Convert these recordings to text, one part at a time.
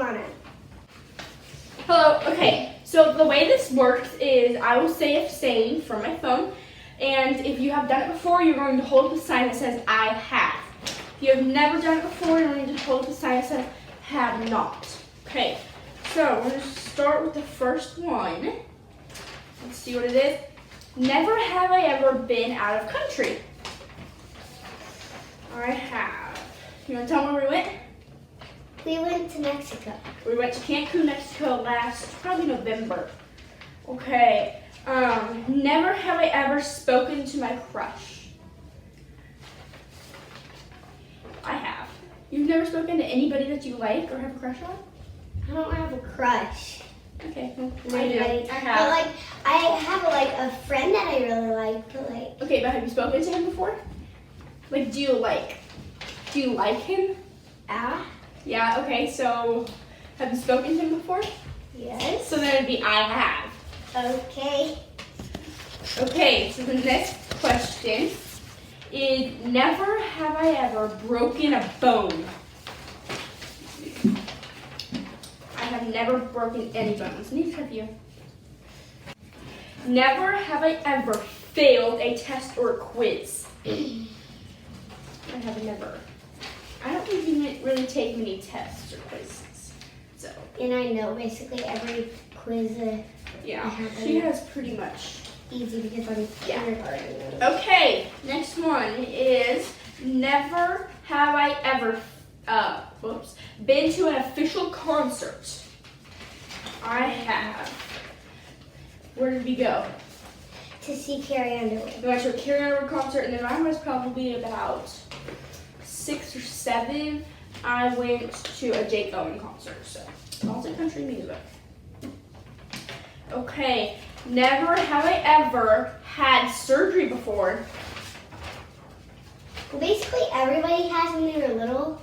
Lana. Hello, okay, so the way this works is I will say a saying from my phone, and if you have done it before, you're going to hold the sign that says I have. If you have never done it before, you're going to hold the sign that says have not. Okay, so we're going to start with the first one. Let's see what it is. Never have I ever been out of country. I have. You want to tell me where we went? We went to Mexico. We went to Cancun, Mexico probably November. Okay. Never have I ever spoken to my crush. I have. You've never spoken to anybody that you like or have a crush on? I don't have a crush. Okay, well, I do. have. I have. But I have a friend that I really like. But Okay, but have you spoken to him before? Like, do you like him? Yeah, okay, so have you spoken to him before? Yes. So then it'd be I have. Okay. Okay, so the next question is never have I ever broken a bone. I have never broken any bones. Neither have you. Never have I ever failed a test or a quiz. I have never. I don't think you really take many tests or quizzes. So. And I know basically every quiz. Yeah, she has pretty much. Easy because I'm kindergarten. Okay, next one is never have I ever been to an official concert. I have. Where did we go? To see Carrie Underwood. We went to a Carrie Underwood concert, and then I was probably about 6 or 7. I went to a Jake Owen concert, so also country music. Okay, never have I ever had surgery before. Well, basically everybody has when they were little.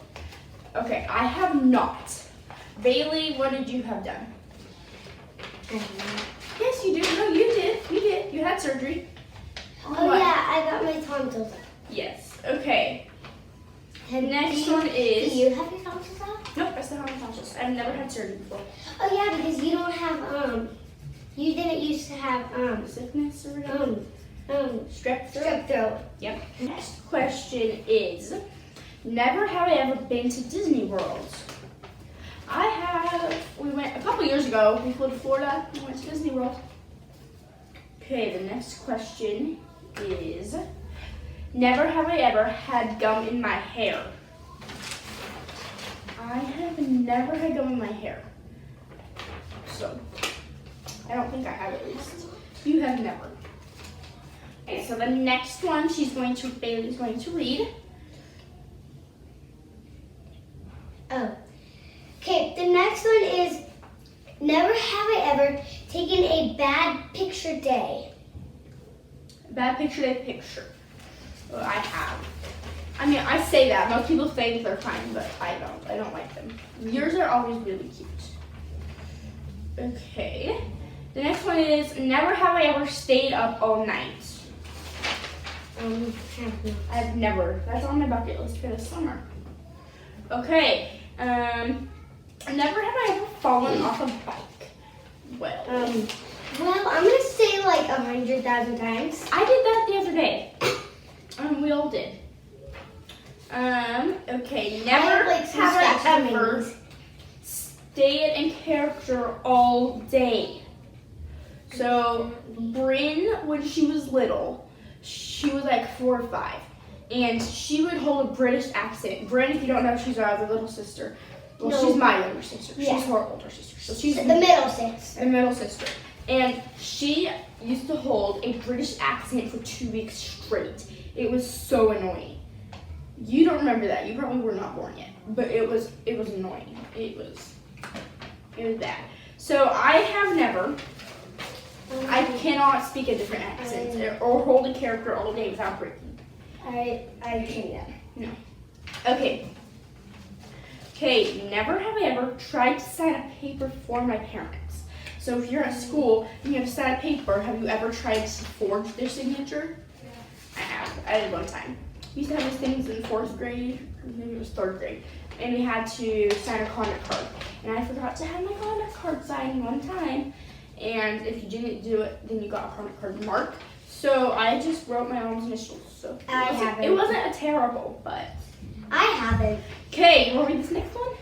Okay, I have not. Baylee, what did you have done? I don't know. Yes, you did. No, you did. You did. You had surgery. Oh What? yeah, I got my tonsils out. Yes. Okay. And Next one is. Do you have your tonsils out? Nope, I still have my tonsils. I've never had surgery before. Oh yeah, because you don't have you didn't used to have Sickness or whatever. Strep throat. strep throat. Yep. Next question is, never have I ever been to Disney World. I have. We went a couple years ago. We flew to Florida. We went to Disney World. Okay, the next question is, never have I ever had gum in my hair. I have never had gum in my hair. So, I don't think I have at least. You have never. Okay, so the next one Bailey's going to read. Oh. Okay, the next one is never have I ever taken a bad picture day. Bad picture day picture. Well, I have. I mean, I say that. Most people think they're fine, but I don't. I don't like them. Yours are always really cute. Okay. The next one is never have I ever stayed up all night. I've never. That's on my bucket list for this summer. Okay. Never have I ever fallen off a bike. Well, I'm gonna say like 100,000 times. I did that the other day. We all did. Okay, never have I ever stayed in character all day. So, Bryn, when she was little, she was like 4 or 5, and she would hold a British accent. Bryn, if you don't know, she's our other little sister. Well, No. she's my younger sister. Yeah. She's her older sister. So she's The middle six. the middle sister. And she used to hold a British accent for 2 weeks straight. It was so annoying. You don't remember that. You probably were not born yet. But it was annoying. It was bad. So I have never. I cannot speak a different accent or hold a character all day without breaking. I can't. No. Okay. Okay, never have I ever tried to sign a paper for my parents. So if you're at school and you have to sign a paper, have you ever tried to forge their signature? I have. I did one time. We used to have these things in 4th grade, or maybe it was 3rd grade, and we had to sign a conduct card. and I forgot to have my contact card signed one time. And if you didn't do it, then you got a contact card mark. So I just wrote my mom's initials. So it wasn't a terrible, but I haven't. Okay, you want to read this next one?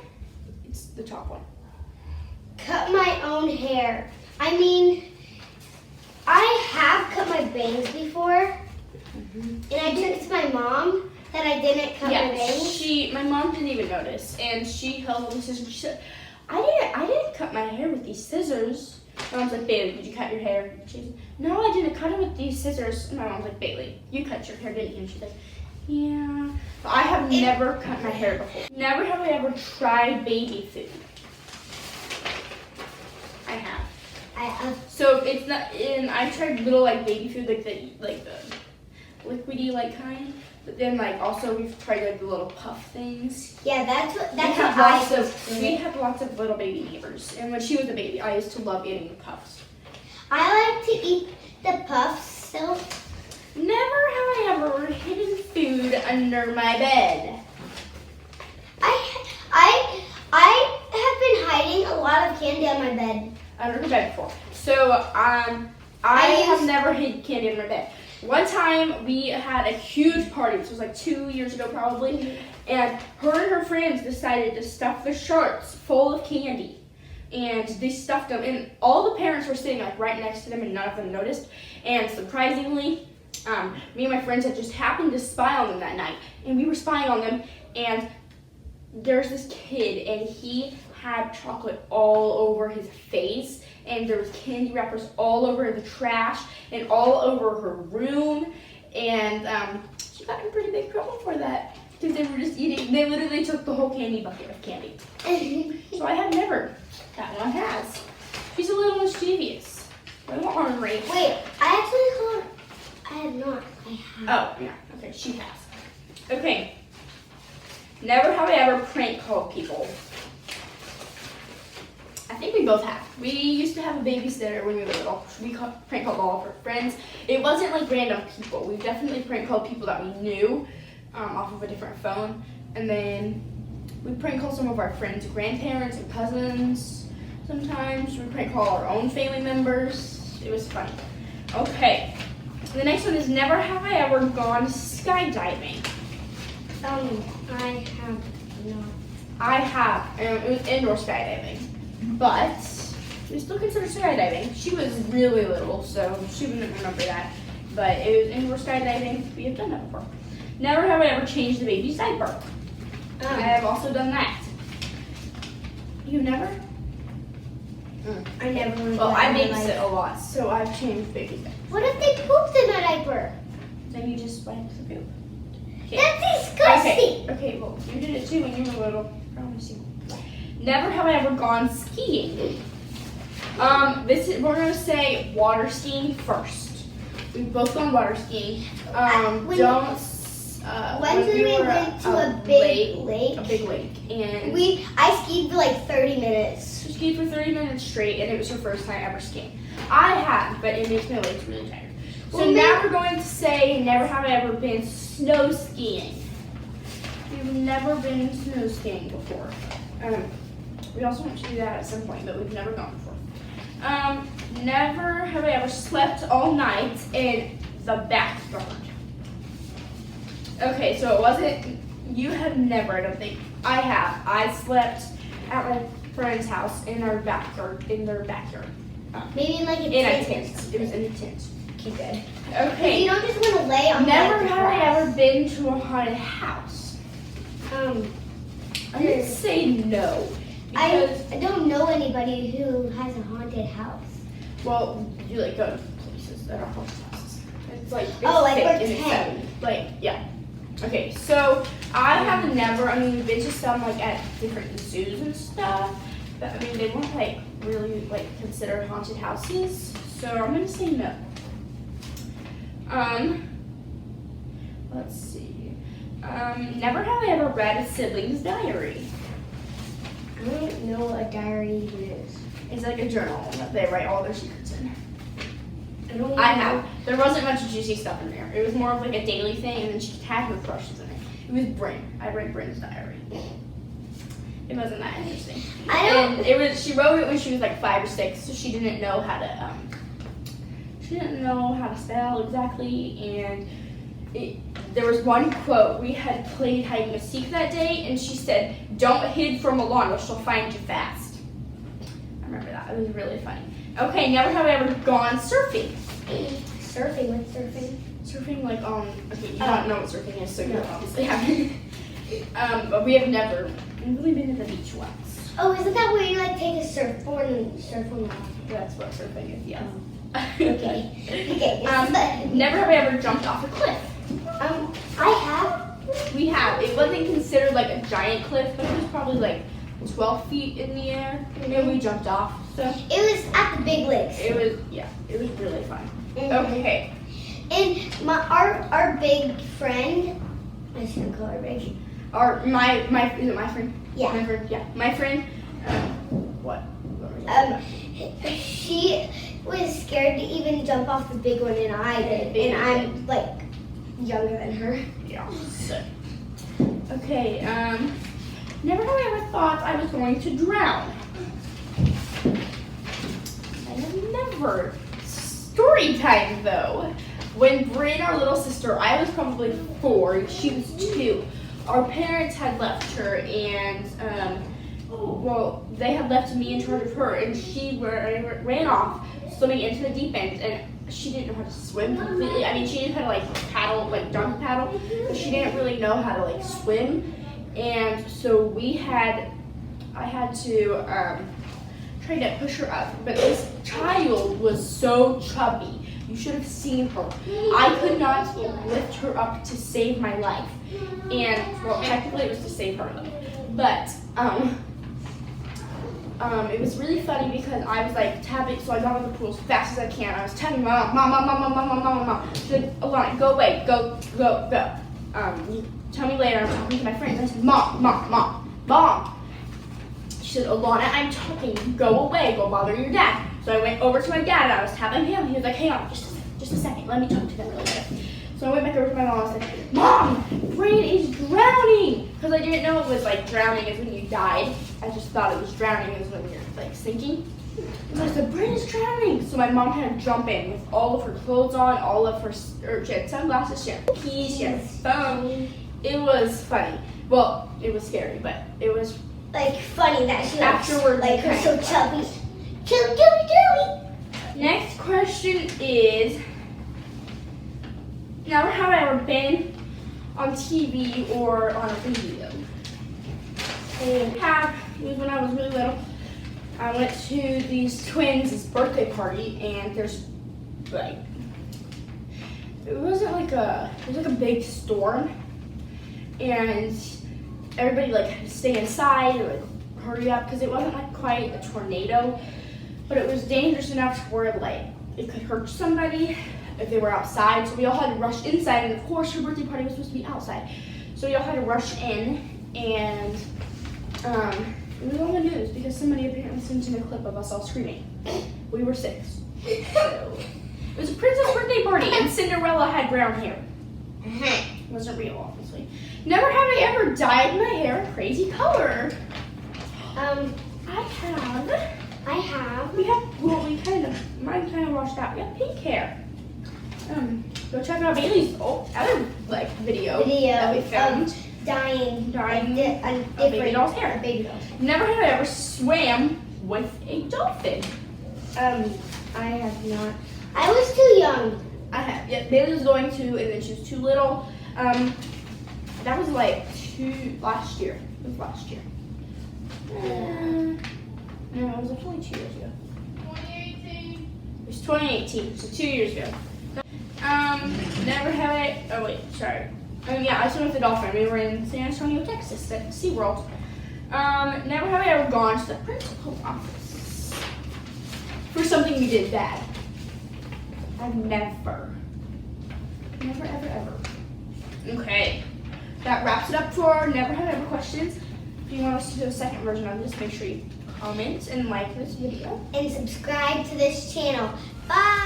It's the top one. Cut my own hair. I mean, I have cut my bangs before, and I took it to my mom that I didn't cut my bangs. My mom didn't even notice, and she held the scissors. She said, I didn't cut my hair with these scissors. My mom's like, Baylee, did you cut your hair? She said, no, I didn't cut it with these scissors. And my mom's like, Baylee, you cut your hair, didn't you? And she's like, yeah. But I have never cut my hair before. Never have I ever tried baby food. I have. So it's not. And I tried little like baby food, like the liquidy like kind. But then like also we've tried like the little puff things. Yeah, that's what we have lots of little baby neighbors. And when she was a baby, I used to love eating the puffs. I like to eat the puffs still. Never have I ever hidden food under my bed. I have been hiding a lot of candy on my bed. Under her bed before. So I have never hid candy under my bed. One time we had a huge party. This was like 2 years ago probably. And her and her friends decided to stuff their shirts full of candy. And they stuffed them. And all the parents were sitting like right next to them and none of them noticed. And surprisingly, me and my friends had just happened to spy on them that night. And we were spying on them. And there's this kid and he had chocolate all over his face. And there was candy wrappers all over the trash and all over her room. And she got in pretty big trouble for that. Because they were just eating, they literally took the whole candy bucket of candy. So I have never. That one has. She's a little mischievous. A little ornery. Wait, I have not. I have. Oh, yeah. Okay, she has. Okay. Never have I ever prank called people. I think we both have. We used to have a babysitter when we were little. We prank called all of our friends. It wasn't like random people. We definitely prank called people that we knew off of a different phone. And then we prank call some of our friends' grandparents and cousins. Sometimes we prank call our own family members. It was funny. Okay. The next one is never have I ever gone skydiving. I have not. I have. It was indoor skydiving. But we still consider skydiving. She was really little, so she wouldn't remember that. But it was indoor skydiving. We have done that before. Never have I ever changed the baby's diaper. I have also done that. You never? I never. Well, I babysit a lot, so I've changed baby's diaper. What if they pooped in a diaper? Then you just wipe the poop. Okay. That's disgusting. Okay, well, you did it too when you were little. Promise you. Never have I ever gone skiing. We're gonna say water skiing first. We've both gone water skiing. When we went to a big lake. A big lake, and I skied for like 30 minutes. She skied for 30 minutes straight, and it was her first time ever skiing. I have, but it makes my legs really tired. So now we're going to say, never have I ever been snow skiing. We've never been snow skiing before. We also want to do that at some point, but we've never gone before. Never have I ever slept all night in the backyard. Okay, so it wasn't, you have never, I don't think. I have. I slept at my friend's house in their backyard. Maybe in like a tent. It was in a tent. Keep it. Okay. You don't just want to lay on Never have I ever been to a haunted house. I'm gonna say no. I don't know anybody who has a haunted house. Well, you like go to places that are haunted houses. It's like pretend. Like yeah. Okay, so I have never. I mean, we've been to some like at different zoos and stuff, but I mean they weren't like really like considered haunted houses. So I'm gonna say no. Let's see. Never have I ever read a sibling's diary. I don't know what a diary even is. It's like a journal that they write all their secrets in. I have. There wasn't much juicy stuff in there. It was more of like a daily thing, and then she had her crushes in it. It was Bryn. I read Bryn's diary. It wasn't that interesting. She wrote it when she was like 5 or 6, so she didn't know how to spell exactly. And there was one quote. We had played hide and seek that day, and she said, "Don't hide from a lawn, or she'll find you fast." I remember that. It was really funny. Okay, never have I ever gone surfing. Surfing? What's surfing? Surfing, like okay, you don't know what surfing is, so you obviously haven't. But we have never really been to the beach once. Oh, isn't that where you like take a surfboard and surf on the? That's what surfing is, yeah. Okay. Never have I ever jumped off a cliff. I have. We have. It wasn't considered like a giant cliff, but it was probably like 12 feet in the air, and we jumped off. So it was at the big lakes. It was really fun. Okay. And our big friend, I shouldn't call her big. My is it my friend? Yeah. My friend. Yeah. My friend. What? She was scared to even jump off the big one, and I did. And I'm like younger than her. Yeah. So. Okay. Never have I ever thought I was going to drown. I have never. Story time though. When Bryn, our little sister, I was probably 4, she was 2. Our parents had left her, and they had left me in charge of her, and she ran off swimming into the deep end, and she didn't know how to swim completely. I mean, she knew how to like paddle, like donkey paddle, but she didn't really know how to like swim, and so I had to try to push her up, but this child was so chubby. You should have seen her. I could not lift her up to save my life. And, well, technically it was to save her life. But, it was really funny because I was like tapping, so I got in the pool as fast as I can. I was tapping Mom. She's like, Alana, go away, go. You tell me later, I'm talking to my friends. I said, Mom. She said, Alana, I'm talking, go away, go bother your dad. So I went over to my dad and I was tapping him. He was like, hang on, just a second, let me talk to them really quick. So I went back over to my mom and said, Mom, Bryn is drowning. Because I didn't know it was like drowning is when you died. I just thought it was drowning is when you're like sinking. And I said, Bryn is drowning. So my mom had to jump in with all of her clothes on, she had sunglasses, she had keys, she had a phone. It was funny. Well, it was scary, but it was like funny that she afterwards like her so chubby. Chubby. Next question is, never have I ever been on TV or on a radio. It was when I was really little. I went to these twins' birthday party, and there's like, it was like a big storm, and everybody like had to stay inside or like hurry up because it wasn't like quite a tornado, but it was dangerous enough where like it could hurt somebody if they were outside. So we all had to rush inside, and of course her birthday party was supposed to be outside. So we all had to rush in, and it was on the news because somebody apparently sent in a clip of us all screaming. We were 6. So it was a princess birthday party, and Cinderella had brown hair. It wasn't real, obviously. Never have I ever dyed my hair a crazy color. I have. Mine kind of washed out. We have pink hair. Go check out Baylee's other video that we filmed. Dyeing a baby doll's hair. Never have I ever swam with a dolphin. I have not. I was too young. I have. Yeah, Baylee was going to, and then she was too little. That was like last year. It was last year. No, it was only 2 years ago. 2018. It was 2018, so 2 years ago. Never have I. Oh wait, sorry. Yeah, I swam with the dolphin. We were in San Antonio, Texas, at SeaWorld. Never have I ever gone to the principal's office for something we did bad. I've never, ever. Okay, that wraps it up for never have I ever questions. If you want us to do a second version of this, make sure you comment and like this video. And subscribe to this channel. Bye!